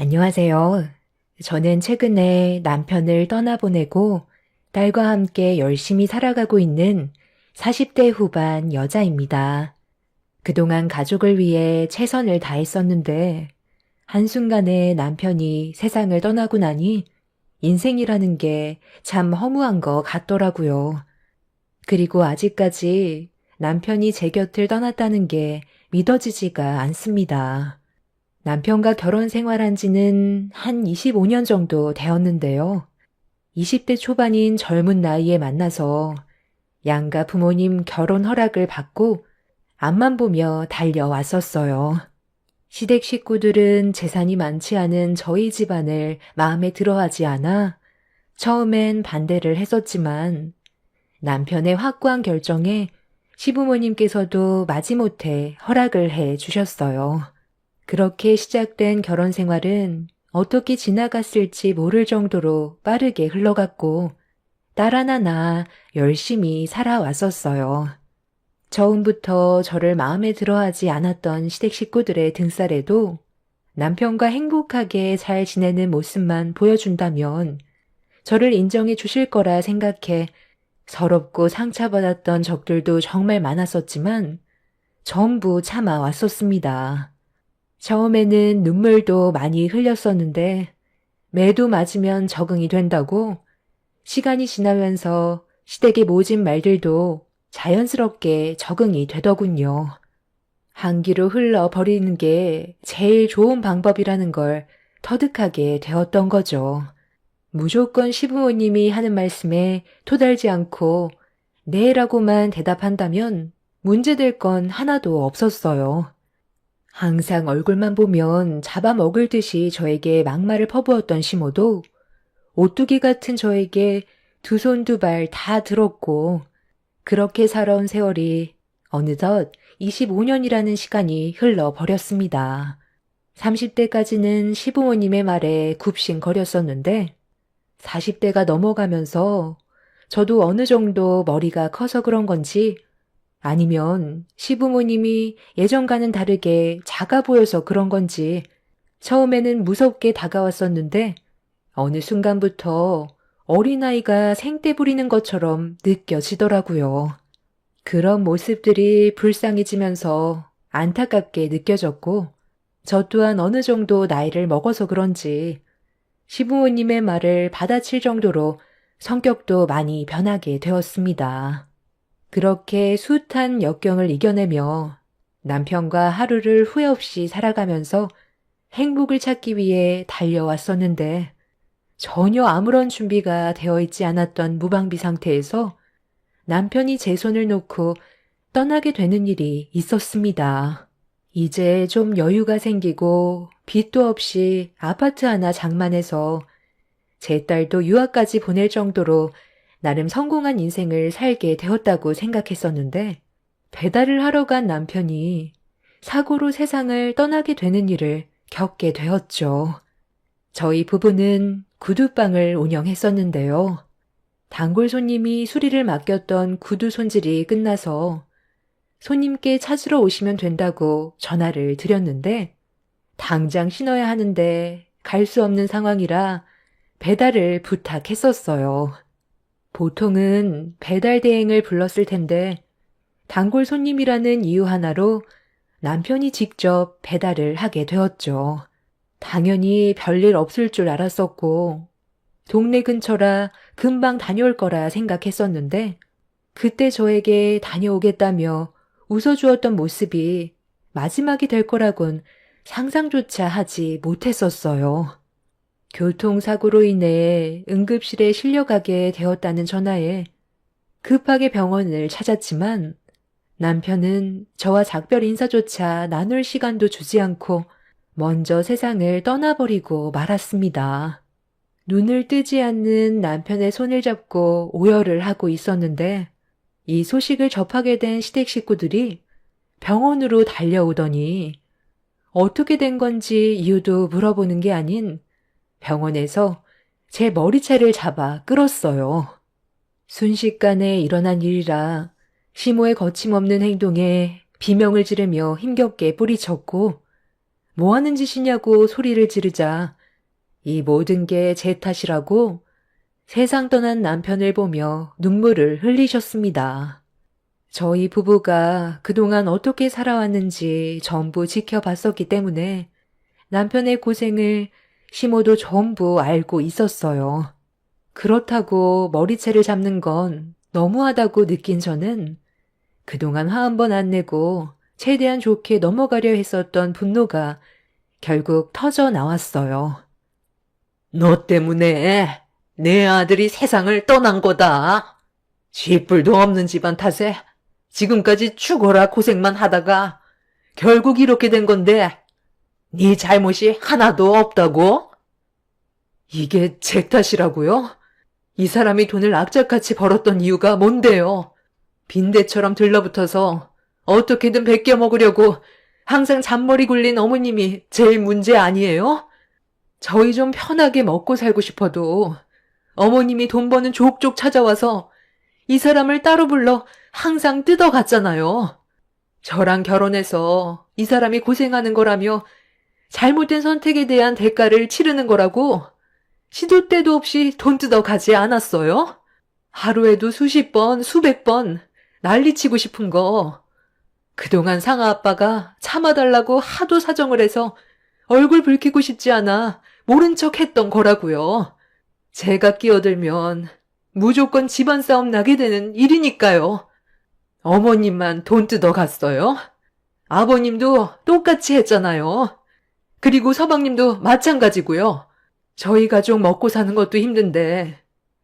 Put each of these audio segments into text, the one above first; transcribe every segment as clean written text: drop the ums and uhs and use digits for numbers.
안녕하세요. 저는 최근에 남편을 떠나보내고 딸과 함께 열심히 살아가고 있는 40대 후반 여자입니다. 그동안 가족을 위해 최선을 다했었는데 한순간에 남편이 세상을 떠나고 나니 인생이라는 게 참 허무한 것 같더라고요. 그리고 아직까지 남편이 제 곁을 떠났다는 게 믿어지지가 않습니다. 남편과 결혼 생활한 지는 한 25년 정도 되었는데요. 20대 초반인 젊은 나이에 만나서 양가 부모님 결혼 허락을 받고 앞만 보며 달려왔었어요. 시댁 식구들은 재산이 많지 않은 저희 집안을 마음에 들어하지 않아 처음엔 반대를 했었지만 남편의 확고한 결정에 시부모님께서도 마지못해 허락을 해 주셨어요. 그렇게 시작된 결혼 생활은 어떻게 지나갔을지 모를 정도로 빠르게 흘러갔고 딸 하나 낳아 열심히 살아왔었어요. 처음부터 저를 마음에 들어하지 않았던 시댁 식구들의 등살에도 남편과 행복하게 잘 지내는 모습만 보여준다면 저를 인정해 주실 거라 생각해 서럽고 상처받았던 적들도 정말 많았었지만 전부 참아왔었습니다. 처음에는 눈물도 많이 흘렸었는데 매도 맞으면 적응이 된다고 시간이 지나면서 시댁의 모진 말들도 자연스럽게 적응이 되더군요. 한기로 흘러버리는 게 제일 좋은 방법이라는 걸 터득하게 되었던 거죠. 무조건 시부모님이 하는 말씀에 토달지 않고 네라고만 대답한다면 문제될 건 하나도 없었어요. 항상 얼굴만 보면 잡아먹을 듯이 저에게 막말을 퍼부었던 시모도 오뚜기 같은 저에게 두 손 두 발 다 들었고 그렇게 살아온 세월이 어느덧 25년이라는 시간이 흘러버렸습니다. 30대까지는 시부모님의 말에 굽신거렸었는데 40대가 넘어가면서 저도 어느 정도 머리가 커서 그런 건지 아니면 시부모님이 예전과는 다르게 작아 보여서 그런 건지 처음에는 무섭게 다가왔었는데 어느 순간부터 어린아이가 생떼 부리는 것처럼 느껴지더라고요. 그런 모습들이 불쌍해지면서 안타깝게 느껴졌고 저 또한 어느 정도 나이를 먹어서 그런지 시부모님의 말을 받아칠 정도로 성격도 많이 변하게 되었습니다. 그렇게 숱한 역경을 이겨내며 남편과 하루를 후회 없이 살아가면서 행복을 찾기 위해 달려왔었는데 전혀 아무런 준비가 되어 있지 않았던 무방비 상태에서 남편이 제 손을 놓고 떠나게 되는 일이 있었습니다. 이제 좀 여유가 생기고 빚도 없이 아파트 하나 장만해서 제 딸도 유학까지 보낼 정도로 나름 성공한 인생을 살게 되었다고 생각했었는데 배달을 하러 간 남편이 사고로 세상을 떠나게 되는 일을 겪게 되었죠. 저희 부부는 구두방을 운영했었는데요. 단골 손님이 수리를 맡겼던 구두 손질이 끝나서 손님께 찾으러 오시면 된다고 전화를 드렸는데 당장 신어야 하는데 갈 수 없는 상황이라 배달을 부탁했었어요. 보통은 배달 대행을 불렀을 텐데 단골 손님이라는 이유 하나로 남편이 직접 배달을 하게 되었죠. 당연히 별일 없을 줄 알았었고 동네 근처라 금방 다녀올 거라 생각했었는데 그때 저에게 다녀오겠다며 웃어주었던 모습이 마지막이 될 거라곤 상상조차 하지 못했었어요. 교통사고로 인해 응급실에 실려가게 되었다는 전화에 급하게 병원을 찾았지만 남편은 저와 작별 인사조차 나눌 시간도 주지 않고 먼저 세상을 떠나버리고 말았습니다. 눈을 뜨지 않는 남편의 손을 잡고 오열을 하고 있었는데 이 소식을 접하게 된 시댁 식구들이 병원으로 달려오더니 어떻게 된 건지 이유도 물어보는 게 아닌 병원에서 제 머리채를 잡아 끌었어요. 순식간에 일어난 일이라 시모의 거침없는 행동에 비명을 지르며 힘겹게 뿌리쳤고 뭐 하는 짓이냐고 소리를 지르자 이 모든 게 제 탓이라고 세상 떠난 남편을 보며 눈물을 흘리셨습니다. 저희 부부가 그동안 어떻게 살아왔는지 전부 지켜봤었기 때문에 남편의 고생을 시모도 전부 알고 있었어요. 그렇다고 머리채를 잡는 건 너무하다고 느낀 저는 그동안 화 한 번 안 내고 최대한 좋게 넘어가려 했었던 분노가 결국 터져 나왔어요. 너 때문에 내 아들이 세상을 떠난 거다. 쥐뿔도 없는 집안 탓에 지금까지 죽어라 고생만 하다가 결국 이렇게 된 건데 네 잘못이 하나도 없다고? 이게 제 탓이라고요? 이 사람이 돈을 악착같이 벌었던 이유가 뭔데요? 빈대처럼 들러붙어서 어떻게든 베껴 먹으려고 항상 잔머리 굴린 어머님이 제일 문제 아니에요? 저희 좀 편하게 먹고 살고 싶어도 어머님이 돈 버는 족족 찾아와서 이 사람을 따로 불러 항상 뜯어갔잖아요. 저랑 결혼해서 이 사람이 고생하는 거라며 잘못된 선택에 대한 대가를 치르는 거라고 시도 때도 없이 돈 뜯어가지 않았어요? 하루에도 수십 번, 수백 번 난리치고 싶은 거. 그동안 상아 아빠가 참아달라고 하도 사정을 해서 얼굴 붉히고 싶지 않아 모른 척 했던 거라고요. 제가 끼어들면 무조건 집안 싸움 나게 되는 일이니까요. 어머님만 돈 뜯어갔어요? 아버님도 똑같이 했잖아요. 그리고 서방님도 마찬가지고요. 저희 가족 먹고 사는 것도 힘든데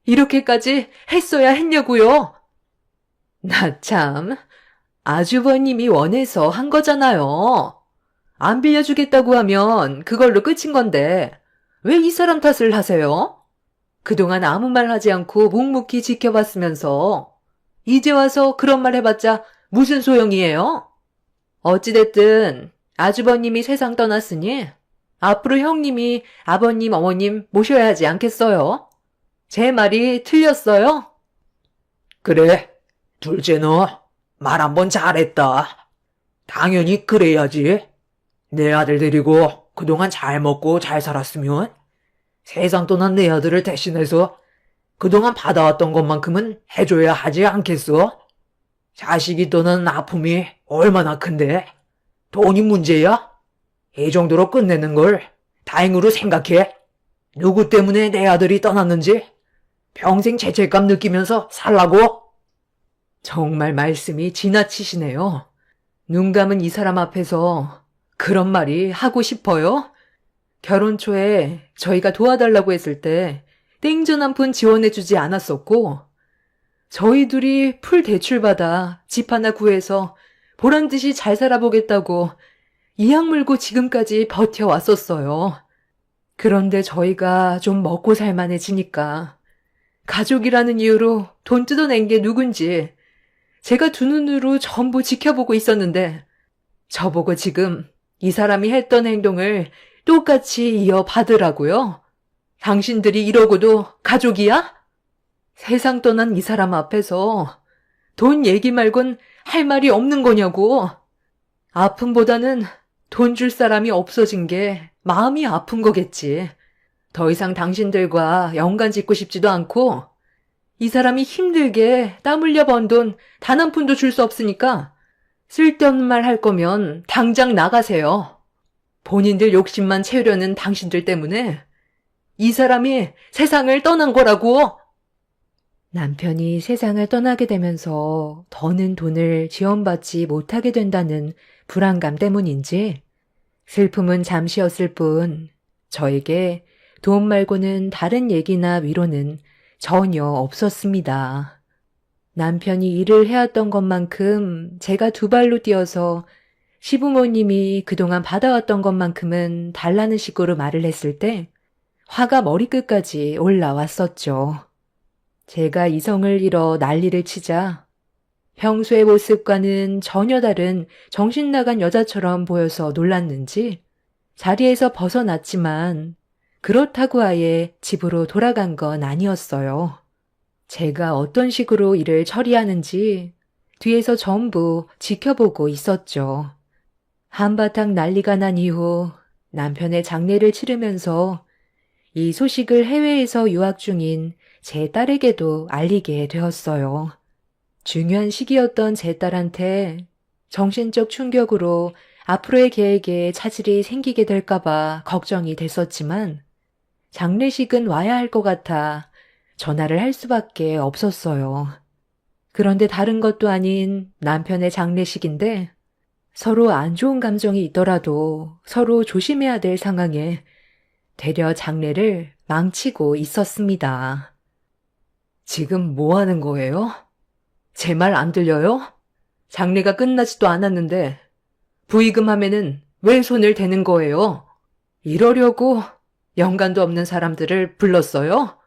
이렇게까지 했어야 했냐고요? 나 참, 아주버님이 원해서 한 거잖아요. 안 빌려주겠다고 하면 그걸로 끝인 건데 왜 이 사람 탓을 하세요? 그동안 아무 말 하지 않고 묵묵히 지켜봤으면서 이제 와서 그런 말 해봤자 무슨 소용이에요? 어찌됐든 아주버님이 세상 떠났으니 앞으로 형님이 아버님, 어머님 모셔야 하지 않겠어요? 제 말이 틀렸어요? 그래, 둘째 너 말 한번 잘했다. 당연히 그래야지. 내 아들 데리고 그동안 잘 먹고 잘 살았으면 세상 떠난 내 아들을 대신해서 그동안 받아왔던 것만큼은 해줘야 하지 않겠어? 자식이 떠난 아픔이 얼마나 큰데 돈이 문제야? 이 정도로 끝내는 걸 다행으로 생각해. 누구 때문에 내 아들이 떠났는지 평생 죄책감 느끼면서 살라고? 정말 말씀이 지나치시네요. 눈 감은 이 사람 앞에서 그런 말이 하고 싶어요? 결혼 초에 저희가 도와달라고 했을 때 땡전 한 푼 지원해주지 않았었고 저희 둘이 풀 대출받아 집 하나 구해서 보란듯이 잘 살아보겠다고 이악 물고 지금까지 버텨왔었어요. 그런데 저희가 좀 먹고 살만해지니까 가족이라는 이유로 돈 뜯어낸 게 누군지 제가 두 눈으로 전부 지켜보고 있었는데 저보고 지금 이 사람이 했던 행동을 똑같이 이어받으라고요? 당신들이 이러고도 가족이야? 세상 떠난 이 사람 앞에서 돈 얘기 말곤 할 말이 없는 거냐고. 아픔보다는 돈 줄 사람이 없어진 게 마음이 아픈 거겠지. 더 이상 당신들과 연관 짓고 싶지도 않고 이 사람이 힘들게 땀 흘려 번 돈 단 한 푼도 줄 수 없으니까 쓸데없는 말 할 거면 당장 나가세요. 본인들 욕심만 채우려는 당신들 때문에 이 사람이 세상을 떠난 거라고. 남편이 세상을 떠나게 되면서 더는 돈을 지원받지 못하게 된다는 불안감 때문인지 슬픔은 잠시였을 뿐 저에게 돈 말고는 다른 얘기나 위로는 전혀 없었습니다. 남편이 일을 해왔던 것만큼 제가 두 발로 뛰어서 시부모님이 그동안 받아왔던 것만큼은 달라는 식으로 말을 했을 때 화가 머리끝까지 올라왔었죠. 제가 이성을 잃어 난리를 치자 평소의 모습과는 전혀 다른 정신 나간 여자처럼 보여서 놀랐는지 자리에서 벗어났지만 그렇다고 아예 집으로 돌아간 건 아니었어요. 제가 어떤 식으로 일을 처리하는지 뒤에서 전부 지켜보고 있었죠. 한바탕 난리가 난 이후 남편의 장례를 치르면서 이 소식을 해외에서 유학 중인 제 딸에게도 알리게 되었어요. 중요한 시기였던 제 딸한테 정신적 충격으로 앞으로의 계획에 차질이 생기게 될까봐 걱정이 됐었지만 장례식은 와야 할 것 같아 전화를 할 수밖에 없었어요. 그런데 다른 것도 아닌 남편의 장례식인데 서로 안 좋은 감정이 있더라도 서로 조심해야 될 상황에 되려 장례를 망치고 있었습니다. 지금 뭐 하는 거예요? 제 말 안 들려요? 장례가 끝나지도 않았는데 부의금 하면은 왜 손을 대는 거예요? 이러려고 연관도 없는 사람들을 불렀어요?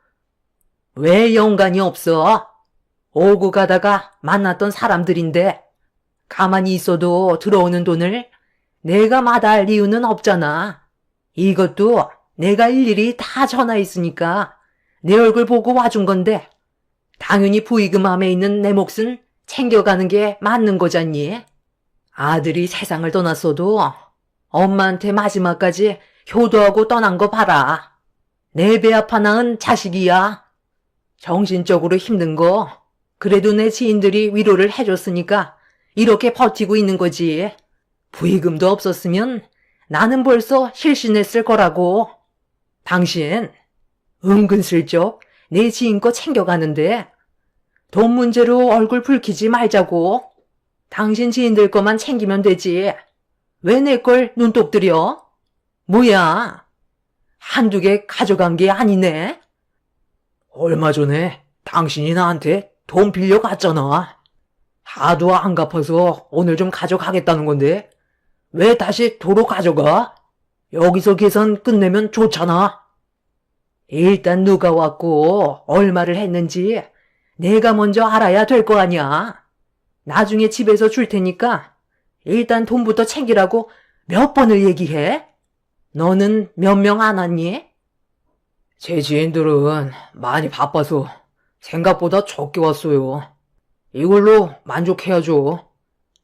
왜 연관이 없어? 오고 가다가 만났던 사람들인데 가만히 있어도 들어오는 돈을 내가 마다할 이유는 없잖아. 이것도 내가 일일이 다 전화했으니까 내 얼굴 보고 와준 건데 당연히 부의금함에 있는 내 몫은 챙겨가는 게 맞는 거잖니. 아들이 세상을 떠났어도 엄마한테 마지막까지 효도하고 떠난 거 봐라. 내 배 아파 낳은 자식이야. 정신적으로 힘든 거 그래도 내 지인들이 위로를 해줬으니까 이렇게 버티고 있는 거지. 부의금도 없었으면 나는 벌써 실신했을 거라고. 당신 은근슬쩍 내 지인 거 챙겨가는데 돈 문제로 얼굴 붉히지 말자고. 당신 지인들 거만 챙기면 되지. 왜 내 걸 눈독 들여? 뭐야? 한두 개 가져간 게 아니네. 얼마 전에 당신이 나한테 돈 빌려갔잖아. 하도 안 갚아서 오늘 좀 가져가겠다는 건데 왜 다시 도로 가져가? 여기서 계산 끝내면 좋잖아. 일단 누가 왔고 얼마를 했는지 내가 먼저 알아야 될 거 아니야. 나중에 집에서 줄 테니까 일단 돈부터 챙기라고 몇 번을 얘기해? 너는 몇 명 안 왔니? 제 지인들은 많이 바빠서 생각보다 적게 왔어요. 이걸로 만족해야죠.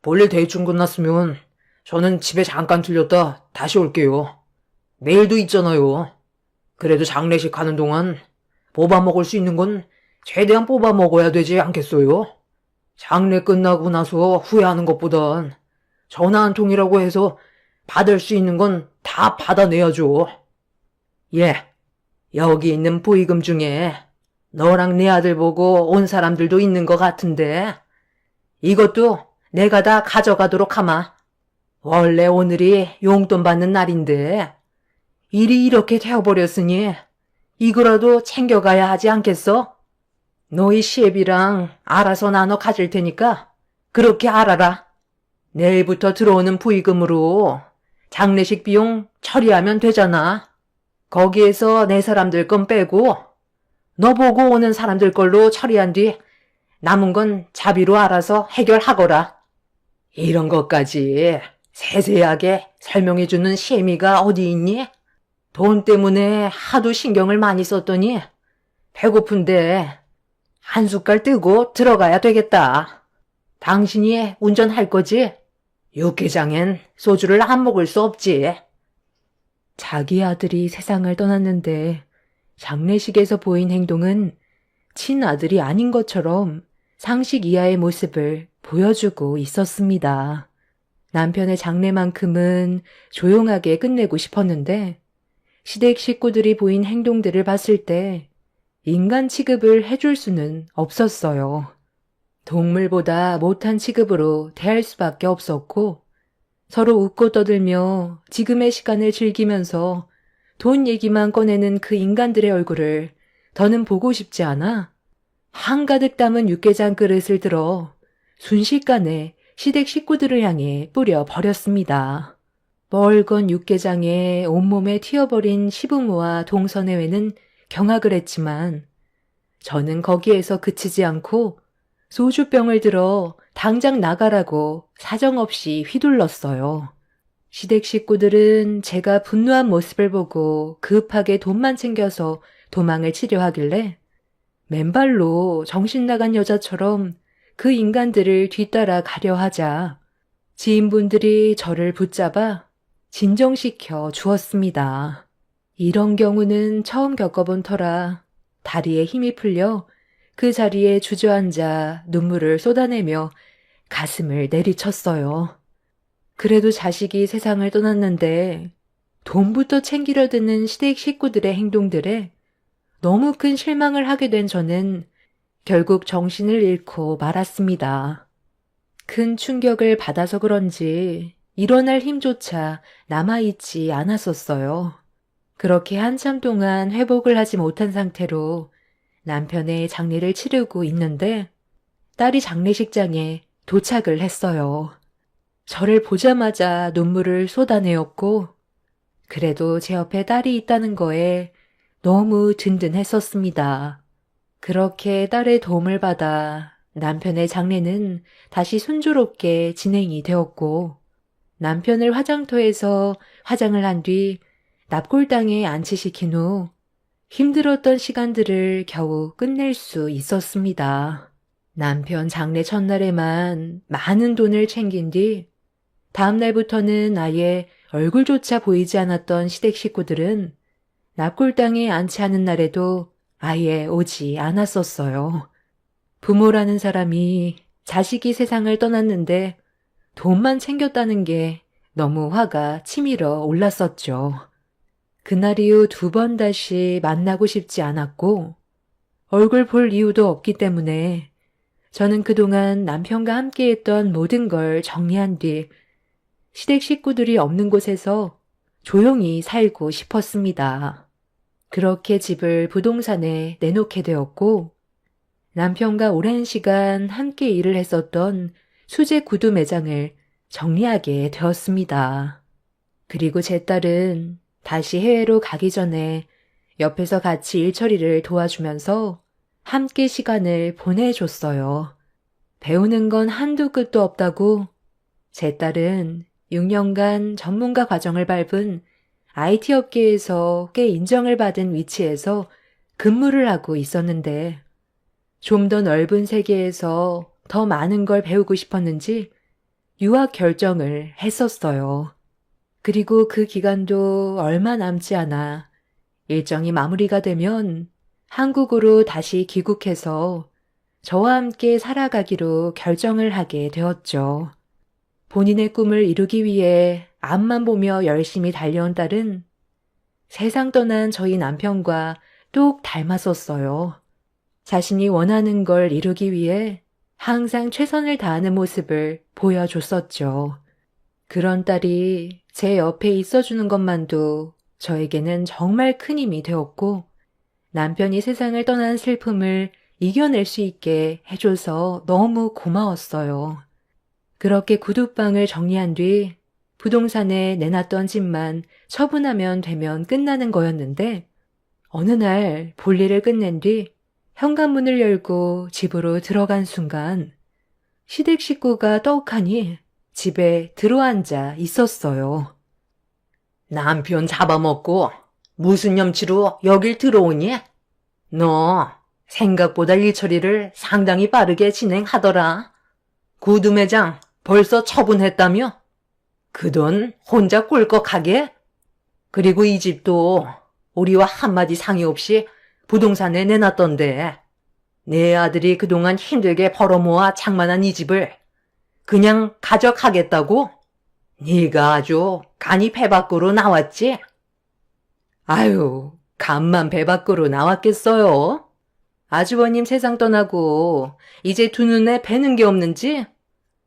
볼일 대충 끝났으면 저는 집에 잠깐 들렸다 다시 올게요. 내일도 있잖아요. 그래도 장례식 가는 동안 뽑아 먹을 수 있는 건 최대한 뽑아 먹어야 되지 않겠어요? 장례 끝나고 나서 후회하는 것보단 전화 한 통이라고 해서 받을 수 있는 건 다 받아내야죠. 예, 여기 있는 부의금 중에 너랑 네 아들 보고 온 사람들도 있는 것 같은데 이것도 내가 다 가져가도록 하마. 원래 오늘이 용돈 받는 날인데 일이 이렇게 되어버렸으니 이거라도 챙겨가야 하지 않겠어? 너희 시애비랑 알아서 나눠 가질 테니까 그렇게 알아라. 내일부터 들어오는 부의금으로 장례식 비용 처리하면 되잖아. 거기에서 내 사람들 건 빼고 너 보고 오는 사람들 걸로 처리한 뒤 남은 건 자비로 알아서 해결하거라. 이런 것까지 세세하게 설명해주는 시애미가 어디 있니? 돈 때문에 하도 신경을 많이 썼더니 배고픈데 한 숟갈 뜨고 들어가야 되겠다. 당신이 운전할 거지? 육개장엔 소주를 안 먹을 수 없지. 자기 아들이 세상을 떠났는데 장례식에서 보인 행동은 친아들이 아닌 것처럼 상식 이하의 모습을 보여주고 있었습니다. 남편의 장례만큼은 조용하게 끝내고 싶었는데 시댁 식구들이 보인 행동들을 봤을 때 인간 취급을 해줄 수는 없었어요. 동물보다 못한 취급으로 대할 수밖에 없었고 서로 웃고 떠들며 지금의 시간을 즐기면서 돈 얘기만 꺼내는 그 인간들의 얼굴을 더는 보고 싶지 않아 한가득 담은 육개장 그릇을 들어 순식간에 시댁 식구들을 향해 뿌려 버렸습니다. 멀건 육개장에 온몸에 튀어버린 시부모와 동서내외는 경악을 했지만 저는 거기에서 그치지 않고 소주병을 들어 당장 나가라고 사정없이 휘둘렀어요. 시댁 식구들은 제가 분노한 모습을 보고 급하게 돈만 챙겨서 도망을 치려 하길래 맨발로 정신 나간 여자처럼 그 인간들을 뒤따라 가려 하자 지인분들이 저를 붙잡아 진정시켜 주었습니다. 이런 경우는 처음 겪어본 터라 다리에 힘이 풀려 그 자리에 주저앉아 눈물을 쏟아내며 가슴을 내리쳤어요. 그래도 자식이 세상을 떠났는데 돈부터 챙기려 드는 시댁 식구들의 행동들에 너무 큰 실망을 하게 된 저는 결국 정신을 잃고 말았습니다. 큰 충격을 받아서 그런지 일어날 힘조차 남아있지 않았었어요. 그렇게 한참 동안 회복을 하지 못한 상태로 남편의 장례를 치르고 있는데 딸이 장례식장에 도착을 했어요. 저를 보자마자 눈물을 쏟아내었고 그래도 제 옆에 딸이 있다는 거에 너무 든든했었습니다. 그렇게 딸의 도움을 받아 남편의 장례는 다시 순조롭게 진행이 되었고 남편을 화장터에서 화장을 한 뒤 납골당에 안치시킨 후 힘들었던 시간들을 겨우 끝낼 수 있었습니다. 남편 장례 첫날에만 많은 돈을 챙긴 뒤 다음 날부터는 아예 얼굴조차 보이지 않았던 시댁 식구들은 납골당에 안치하는 날에도 아예 오지 않았었어요. 부모라는 사람이 자식이 세상을 떠났는데 돈만 챙겼다는 게 너무 화가 치밀어 올랐었죠. 그날 이후 2번 다시 만나고 싶지 않았고 얼굴 볼 이유도 없기 때문에 저는 그동안 남편과 함께했던 모든 걸 정리한 뒤 시댁 식구들이 없는 곳에서 조용히 살고 싶었습니다. 그렇게 집을 부동산에 내놓게 되었고 남편과 오랜 시간 함께 일을 했었던 수제 구두 매장을 정리하게 되었습니다. 그리고 제 딸은 다시 해외로 가기 전에 옆에서 같이 일 처리를 도와주면서 함께 시간을 보내줬어요. 배우는 건 한두 끝도 없다고 제 딸은 6년간 전문가 과정을 밟은 IT 업계에서 꽤 인정을 받은 위치에서 근무를 하고 있었는데 좀 더 넓은 세계에서 더 많은 걸 배우고 싶었는지 유학 결정을 했었어요. 그리고 그 기간도 얼마 남지 않아 일정이 마무리가 되면 한국으로 다시 귀국해서 저와 함께 살아가기로 결정을 하게 되었죠. 본인의 꿈을 이루기 위해 앞만 보며 열심히 달려온 딸은 세상 떠난 저희 남편과 똑 닮았었어요. 자신이 원하는 걸 이루기 위해 항상 최선을 다하는 모습을 보여줬었죠. 그런 딸이 제 옆에 있어주는 것만도 저에게는 정말 큰 힘이 되었고 남편이 세상을 떠난 슬픔을 이겨낼 수 있게 해줘서 너무 고마웠어요. 그렇게 구두방을 정리한 뒤 부동산에 내놨던 집만 처분하면 되면 끝나는 거였는데 어느 날 볼일을 끝낸 뒤 현관문을 열고 집으로 들어간 순간 시댁 식구가 떡하니 집에 들어앉아 있었어요. 남편 잡아먹고 무슨 염치로 여길 들어오니? 너 생각보다 일처리를 상당히 빠르게 진행하더라. 구두 매장 벌써 처분했다며? 그 돈 혼자 꿀꺽하게? 그리고 이 집도 우리와 한마디 상의 없이 부동산에 내놨던데 내 아들이 그동안 힘들게 벌어모아 장만한 이 집을 그냥 가져가겠다고? 네가 아주 간이 배 밖으로 나왔지? 아유, 간만 배 밖으로 나왔겠어요? 아주버님 세상 떠나고 이제 두 눈에 뵈는 게 없는지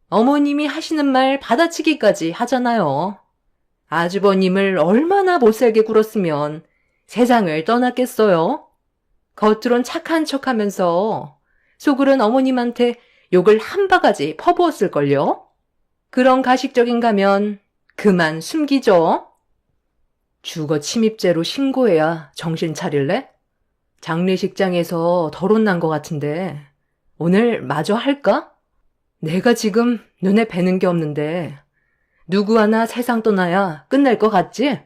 어머님이 하시는 말 받아치기까지 하잖아요. 아주버님을 얼마나 못살게 굴었으면 세상을 떠났겠어요? 겉으론 착한 척하면서 속으론 어머님한테 욕을 한 바가지 퍼부었을걸요? 그런 가식적인 가면 그만 숨기죠. 주거 침입죄로 신고해야 정신 차릴래? 장례식장에서 덜 혼난 것 같은데 오늘 마저 할까? 내가 지금 눈에 뵈는 게 없는데 누구 하나 세상 떠나야 끝날 것 같지?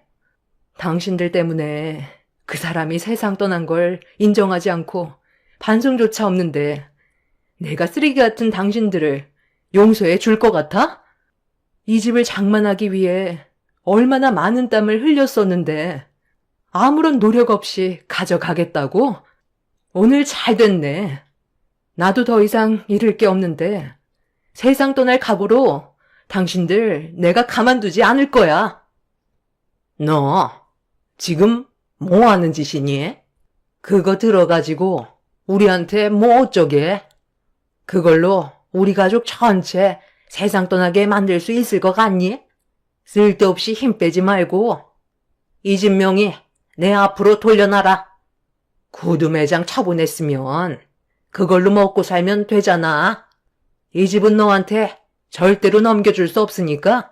당신들 때문에 그 사람이 세상 떠난 걸 인정하지 않고 반성조차 없는데 내가 쓰레기 같은 당신들을 용서해 줄 것 같아? 이 집을 장만하기 위해 얼마나 많은 땀을 흘렸었는데 아무런 노력 없이 가져가겠다고? 오늘 잘 됐네. 나도 더 이상 잃을 게 없는데 세상 떠날 각오로 당신들 내가 가만두지 않을 거야. 너 지금 뭐 하는 짓이니? 그거 들어가지고 우리한테 뭐 어쩌게? 그걸로 우리 가족 전체 세상 떠나게 만들 수 있을 것 같니? 쓸데없이 힘 빼지 말고 이 집 명의 내 앞으로 돌려놔라. 구두 매장 처분했으면 그걸로 먹고 살면 되잖아. 이 집은 너한테 절대로 넘겨줄 수 없으니까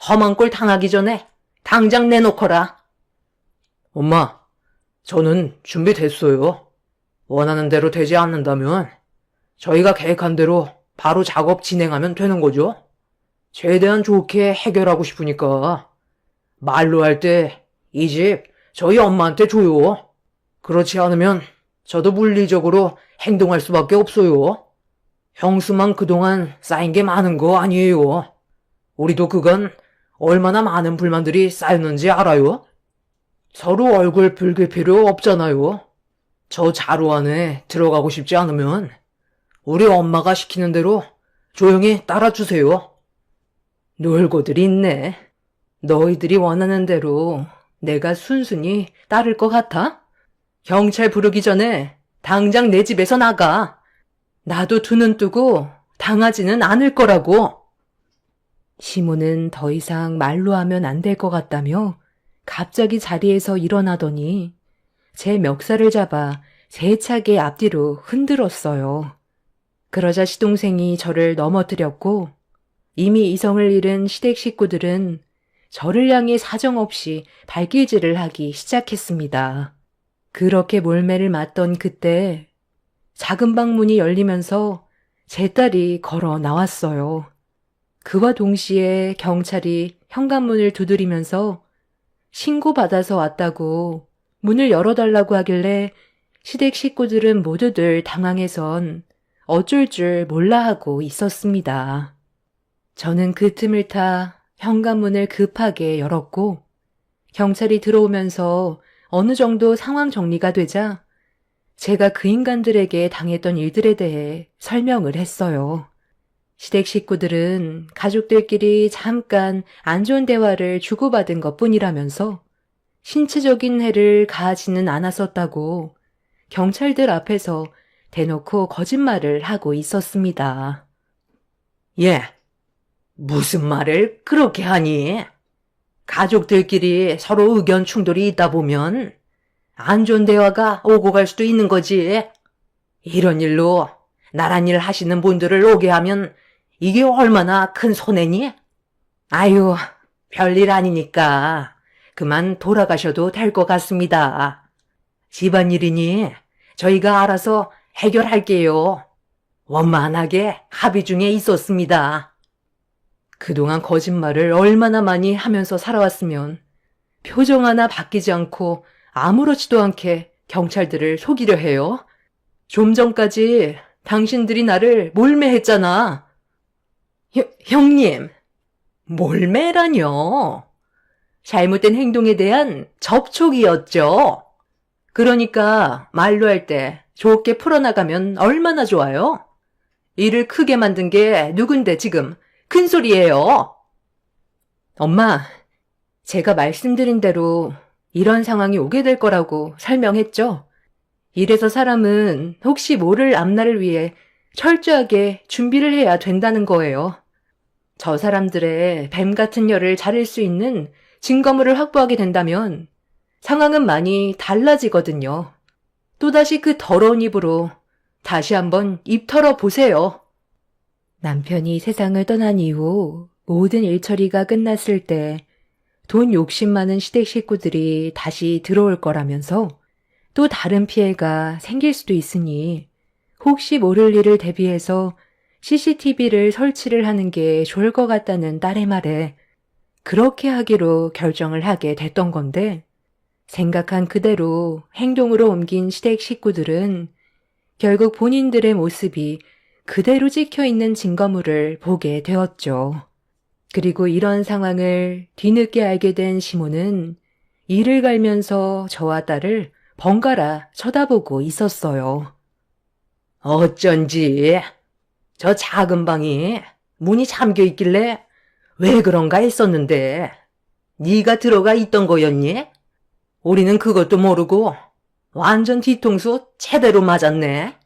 험한 꼴 당하기 전에 당장 내놓거라. 엄마, 저는 준비됐어요. 원하는 대로 되지 않는다면 저희가 계획한 대로 바로 작업 진행하면 되는 거죠. 최대한 좋게 해결하고 싶으니까 말로 할 때 이 집 저희 엄마한테 줘요. 그렇지 않으면 저도 물리적으로 행동할 수밖에 없어요. 형수만 그동안 쌓인 게 많은 거 아니에요. 우리도 그건 얼마나 많은 불만들이 쌓였는지 알아요. 서로 얼굴 붉힐 필요 없잖아요. 저 자루 안에 들어가고 싶지 않으면 우리 엄마가 시키는 대로 조용히 따라주세요. 놀고들 있네. 너희들이 원하는 대로 내가 순순히 따를 것 같아? 경찰 부르기 전에 당장 내 집에서 나가. 나도 두 눈 뜨고 당하지는 않을 거라고. 시모는 더 이상 말로 하면 안 될 것 같다며 갑자기 자리에서 일어나더니 제 멱살을 잡아 세차게 앞뒤로 흔들었어요. 그러자 시동생이 저를 넘어뜨렸고 이미 이성을 잃은 시댁 식구들은 저를 향해 사정없이 발길질을 하기 시작했습니다. 그렇게 몰매를 맞던 그때 작은 방 문이 열리면서 제 딸이 걸어 나왔어요. 그와 동시에 경찰이 현관문을 두드리면서 신고받아서 왔다고 문을 열어달라고 하길래 시댁 식구들은 모두들 당황해선 어쩔 줄 몰라 하고 있었습니다. 저는 그 틈을 타 현관문을 급하게 열었고 경찰이 들어오면서 어느 정도 상황 정리가 되자 제가 그 인간들에게 당했던 일들에 대해 설명을 했어요. 시댁 식구들은 가족들끼리 잠깐 안 좋은 대화를 주고받은 것뿐이라면서 신체적인 해를 가하지는 않았었다고 경찰들 앞에서 대놓고 거짓말을 하고 있었습니다. 예, 무슨 말을 그렇게 하니? 가족들끼리 서로 의견 충돌이 있다 보면 안 좋은 대화가 오고 갈 수도 있는 거지. 이런 일로 나란 일 하시는 분들을 오게 하면 이게 얼마나 큰 손해니? 아유, 별일 아니니까 그만 돌아가셔도 될 것 같습니다. 집안일이니 저희가 알아서 해결할게요. 원만하게 합의 중에 있었습니다. 그동안 거짓말을 얼마나 많이 하면서 살아왔으면 표정 하나 바뀌지 않고 아무렇지도 않게 경찰들을 속이려 해요. 좀 전까지 당신들이 나를 몰매했잖아. 형님, 몰매라뇨. 잘못된 행동에 대한 접촉이었죠. 그러니까 말로 할 때 좋게 풀어나가면 얼마나 좋아요? 일을 크게 만든 게 누군데 지금 큰 소리예요. 엄마, 제가 말씀드린 대로 이런 상황이 오게 될 거라고 설명했죠. 이래서 사람은 혹시 모를 앞날을 위해 철저하게 준비를 해야 된다는 거예요. 저 사람들의 뱀 같은 혀를 자를 수 있는 증거물을 확보하게 된다면 상황은 많이 달라지거든요. 또다시 그 더러운 입으로 다시 한번 입 털어 보세요. 남편이 세상을 떠난 이후 모든 일처리가 끝났을 때 돈 욕심 많은 시댁 식구들이 다시 들어올 거라면서 또 다른 피해가 생길 수도 있으니 혹시 모를 일을 대비해서 CCTV를 설치를 하는 게 좋을 것 같다는 딸의 말에 그렇게 하기로 결정을 하게 됐던 건데 생각한 그대로 행동으로 옮긴 시댁 식구들은 결국 본인들의 모습이 그대로 찍혀있는 증거물을 보게 되었죠. 그리고 이런 상황을 뒤늦게 알게 된 시몬은 이를 갈면서 저와 딸을 번갈아 쳐다보고 있었어요. 어쩐지 저 작은 방이 문이 잠겨 있길래 왜 그런가 했었는데 네가 들어가 있던 거였니? 우리는 그것도 모르고 완전 뒤통수 제대로 맞았네.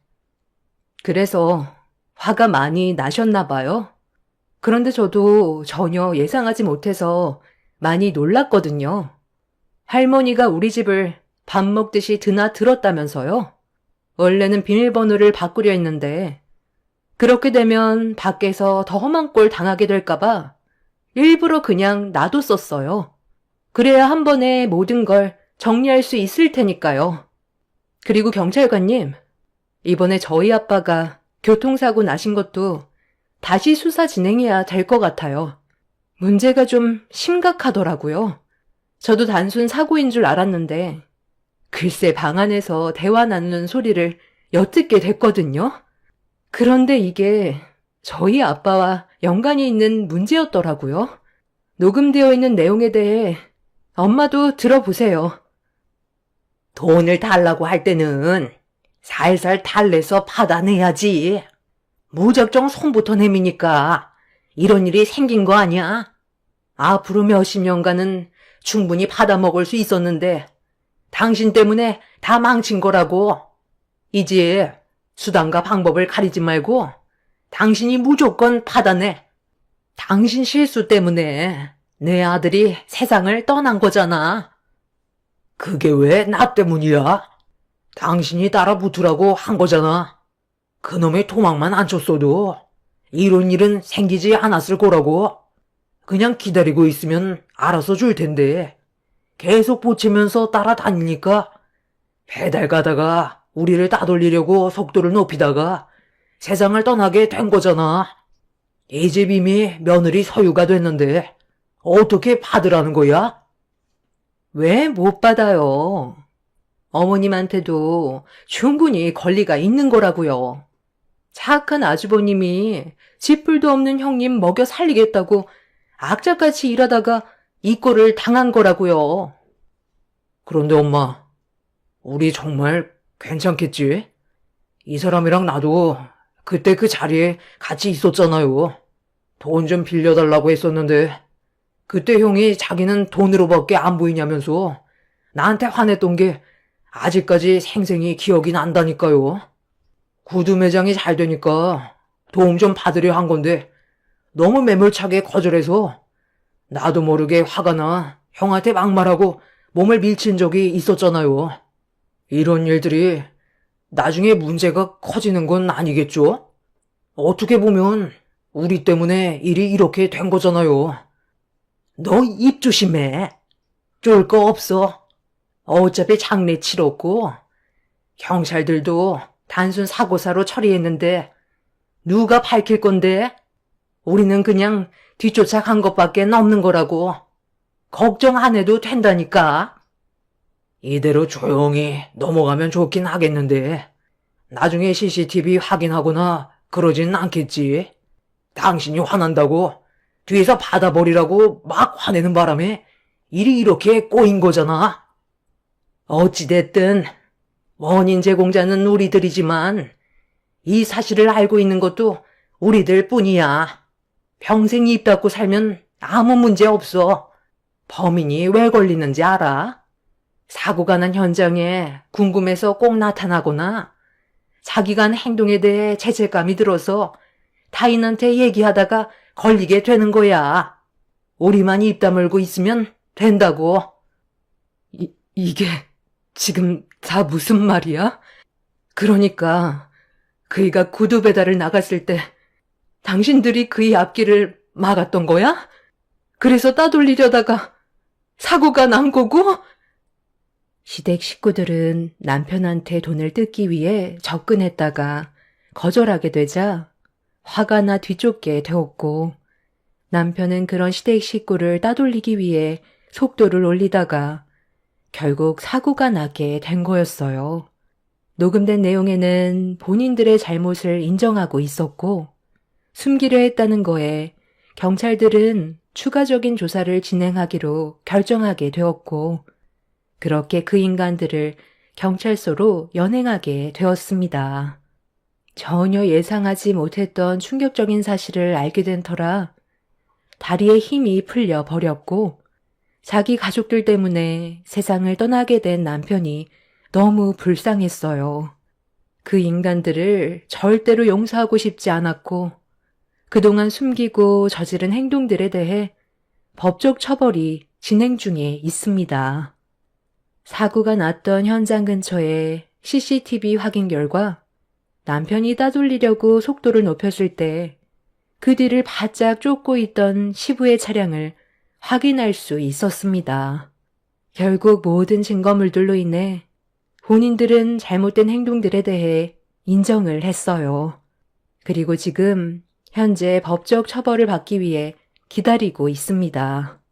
그래서 화가 많이 나셨나 봐요. 그런데 저도 전혀 예상하지 못해서 많이 놀랐거든요. 할머니가 우리 집을 밥 먹듯이 드나들었다면서요. 원래는 비밀번호를 바꾸려 했는데 그렇게 되면 밖에서 더 험한 꼴 당하게 될까봐 일부러 그냥 놔뒀었어요. 그래야 한 번에 모든 걸 정리할 수 있을 테니까요. 그리고 경찰관님, 이번에 저희 아빠가 교통사고 나신 것도 다시 수사 진행해야 될 것 같아요. 문제가 좀 심각하더라고요. 저도 단순 사고인 줄 알았는데 글쎄 방 안에서 대화 나누는 소리를 엿듣게 됐거든요. 그런데 이게 저희 아빠와 연관이 있는 문제였더라고요. 녹음되어 있는 내용에 대해 엄마도 들어보세요. 돈을 달라고 할 때는 살살 달래서 받아내야지. 무작정 손부터 내미니까 이런 일이 생긴 거 아니야? 앞으로 몇십 년간은 충분히 받아먹을 수 있었는데 당신 때문에 다 망친 거라고. 이제 수단과 방법을 가리지 말고 당신이 무조건 받아내. 당신 실수 때문에 내 아들이 세상을 떠난 거잖아. 그게 왜 나 때문이야? 당신이 따라 붙으라고 한 거잖아. 그놈의 토막만 안 쳤어도 이런 일은 생기지 않았을 거라고. 그냥 기다리고 있으면 알아서 줄 텐데 계속 보채면서 따라다니니까 배달 가다가 우리를 따돌리려고 속도를 높이다가 세상을 떠나게 된 거잖아. 이 집 이미 며느리 소유가 됐는데 어떻게 받으라는 거야? 왜 못 받아요? 어머님한테도 충분히 권리가 있는 거라고요. 착한 아주버님이 지풀도 없는 형님 먹여 살리겠다고 악착같이 일하다가 이 꼴을 당한 거라고요. 그런데 엄마, 우리 정말 괜찮겠지? 이 사람이랑 나도 그때 그 자리에 같이 있었잖아요. 돈 좀 빌려달라고 했었는데 그때 형이 자기는 돈으로밖에 안 보이냐면서 나한테 화냈던 게 아직까지 생생히 기억이 난다니까요. 구두 매장이 잘 되니까 도움 좀 받으려 한 건데 너무 매몰차게 거절해서 나도 모르게 화가 나 형한테 막말하고 몸을 밀친 적이 있었잖아요. 이런 일들이 나중에 문제가 커지는 건 아니겠죠? 어떻게 보면 우리 때문에 일이 이렇게 된 거잖아요. 너 입 조심해. 쫄 거 없어. 어차피 장례 치렀고 경찰들도 단순 사고사로 처리했는데 누가 밝힐 건데? 우리는 그냥 뒤쫓아 간 것밖에 없는 거라고. 걱정 안 해도 된다니까. 이대로 조용히 넘어가면 좋긴 하겠는데 나중에 CCTV 확인하거나 그러진 않겠지. 당신이 화난다고 뒤에서 받아버리라고 막 화내는 바람에 일이 이렇게 꼬인 거잖아. 어찌됐든 원인 제공자는 우리들이지만 이 사실을 알고 있는 것도 우리들 뿐이야. 평생 입 닫고 살면 아무 문제 없어. 범인이 왜 걸리는지 알아? 사고가 난 현장에 궁금해서 꼭 나타나거나 자기가 한 행동에 대해 죄책감이 들어서 타인한테 얘기하다가 걸리게 되는 거야. 우리만 입 다물고 있으면 된다고. 이게 지금 다 무슨 말이야? 그러니까 그이가 구두 배달을 나갔을 때 당신들이 그의 앞길을 막았던 거야? 그래서 따돌리려다가 사고가 난 거고? 시댁 식구들은 남편한테 돈을 뜯기 위해 접근했다가 거절하게 되자 화가 나 뒤쫓게 되었고 남편은 그런 시댁 식구를 따돌리기 위해 속도를 올리다가 결국 사고가 나게 된 거였어요. 녹음된 내용에는 본인들의 잘못을 인정하고 있었고 숨기려 했다는 거에 경찰들은 추가적인 조사를 진행하기로 결정하게 되었고, 그렇게 그 인간들을 경찰서로 연행하게 되었습니다. 전혀 예상하지 못했던 충격적인 사실을 알게 된 터라 다리에 힘이 풀려 버렸고, 자기 가족들 때문에 세상을 떠나게 된 남편이 너무 불쌍했어요. 그 인간들을 절대로 용서하고 싶지 않았고, 그동안 숨기고 저지른 행동들에 대해 법적 처벌이 진행 중에 있습니다. 사고가 났던 현장 근처에 CCTV 확인 결과 남편이 따돌리려고 속도를 높였을 때 그 뒤를 바짝 쫓고 있던 시부의 차량을 확인할 수 있었습니다. 결국 모든 증거물들로 인해 본인들은 잘못된 행동들에 대해 인정을 했어요. 그리고 지금 현재 법적 처벌을 받기 위해 기다리고 있습니다.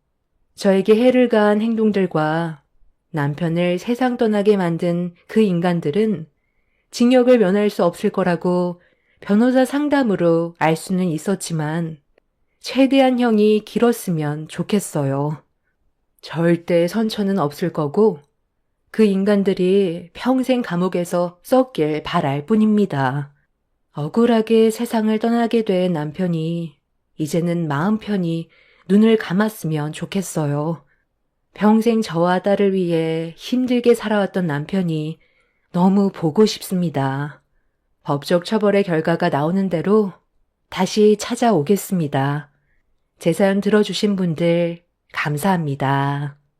저에게 해를 가한 행동들과 남편을 세상 떠나게 만든 그 인간들은 징역을 면할 수 없을 거라고 변호사 상담으로 알 수는 있었지만 최대한 형이 길었으면 좋겠어요. 절대 선처는 없을 거고 그 인간들이 평생 감옥에서 썩길 바랄 뿐입니다. 억울하게 세상을 떠나게 된 남편이 이제는 마음 편히 눈을 감았으면 좋겠어요. 평생 저와 딸을 위해 힘들게 살아왔던 남편이 너무 보고 싶습니다. 법적 처벌의 결과가 나오는 대로 다시 찾아오겠습니다. 제 사연 들어주신 분들 감사합니다.